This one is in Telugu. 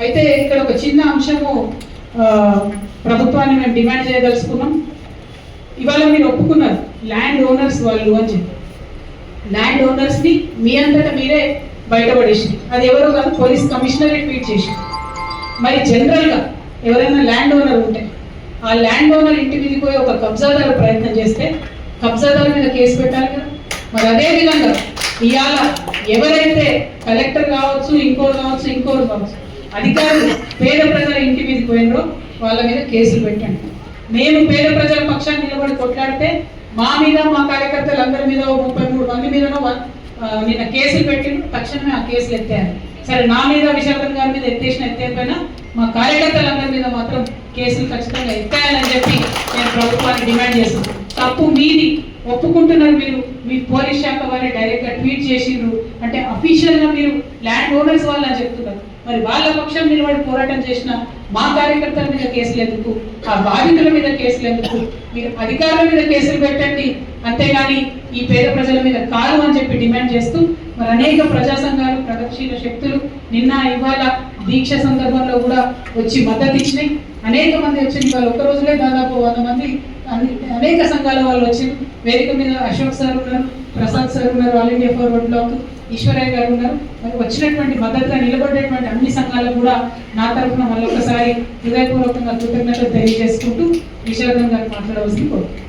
అయితే ఇక్కడ ఒక చిన్న అంశము ప్రభుత్వాన్ని మేము డిమాండ్ చేయదలుచుకున్నాం. ఇవాళ మీరు ఒప్పుకున్నారు ల్యాండ్ ఓనర్స్ వాళ్ళు అని చెప్పి. ల్యాండ్ ఓనర్స్ని మీ అంతటా మీరే బయటపడేసి, అది ఎవరో కాదు పోలీస్ కమిషనరే ట్వీట్ చేసి. మరి జనరల్గా ఎవరైనా ల్యాండ్ ఓనర్ ఉంటే ఆ ల్యాండ్ ఓనర్ ఇంటి మీదకి పోయి ఒక కబ్జాదారు ప్రయత్నం చేస్తే కబ్జాదారు మీద కేసు పెట్టాలి కదా. మరి అదేవిధంగా ఇవాళ ఎవరైతే కలెక్టర్ కావచ్చు, ఇంకోరు కావచ్చు అధికారులు పేద ప్రజల ఇంటి మీదకి పోయినరో వాళ్ళ మీద కేసులు పెట్టండి. మేము పేద ప్రజల పక్షాన్ని నిలబడి కొట్లాడితే మా మీద, మా కార్యకర్తలందరి మీద 33 మంది మీదనో నిన్న కేసులు పెట్టిండు. తక్షణమే ఆ కేసులు ఎత్తారు. సరే, నా మీద విశాఖన్ గారి మీద ఎత్తేపోయినా మా కార్యకర్తలందరి మీద మాత్రం కేసులు ఖచ్చితంగా ఎత్తాయాలని చెప్పి నేను ప్రభుత్వాన్ని డిమాండ్ చేస్తున్నాను. తప్పు మీది ఒప్పుకుంటున్నారు మీరు, మీ పోలీస్ శాఖ వారే డైరెక్ట్గా ట్వీట్ చేసిండ్రు అంటే అఫీషియల్గా మీరు ల్యాండ్ ఓనర్స్ వాళ్ళు అని చెప్తున్నారు. మరి వాళ్ళ పక్షం నిలబడి పోరాటం చేసిన మా కార్యకర్తల మీద కేసులు ఎందుకు, ఆ బాధితుల మీద కేసులు ఎందుకు? మీరు అధికారుల మీద కేసులు పెట్టండి, అంతేగాని ఈ పేద ప్రజల మీద కాదు అని చెప్పి డిమాండ్ చేస్తూ మరి అనేక ప్రజా సంఘాలు, ప్రగతిశీల శక్తులు నిన్న ఇవాళ దీక్ష సందర్భంలో కూడా వచ్చి మద్దతు ఇచ్చినాయి. అనేక మంది వచ్చింది. వాళ్ళు ఒక్క రోజులే దాదాపు 100 మంది అనేక సంఘాల వాళ్ళు వచ్చి వేదిక మీద అశోక్ సార్ ఉన్నారు, ప్రసాద్ సార్ ఉన్నారు, All India Forward Bloc Eshwaraiah గారు ఉన్నారు. మరి వచ్చినటువంటి మద్దతుగా నిలబడేటువంటి అన్ని సంఘాలకు కూడా నా తరఫున మళ్ళొకసారి హృదయపూర్వకంగా కృతజ్ఞతలు తెలియజేసుకుంటూ విశాఖం గారు మాట్లాడవలసింది కోరుతున్నాను.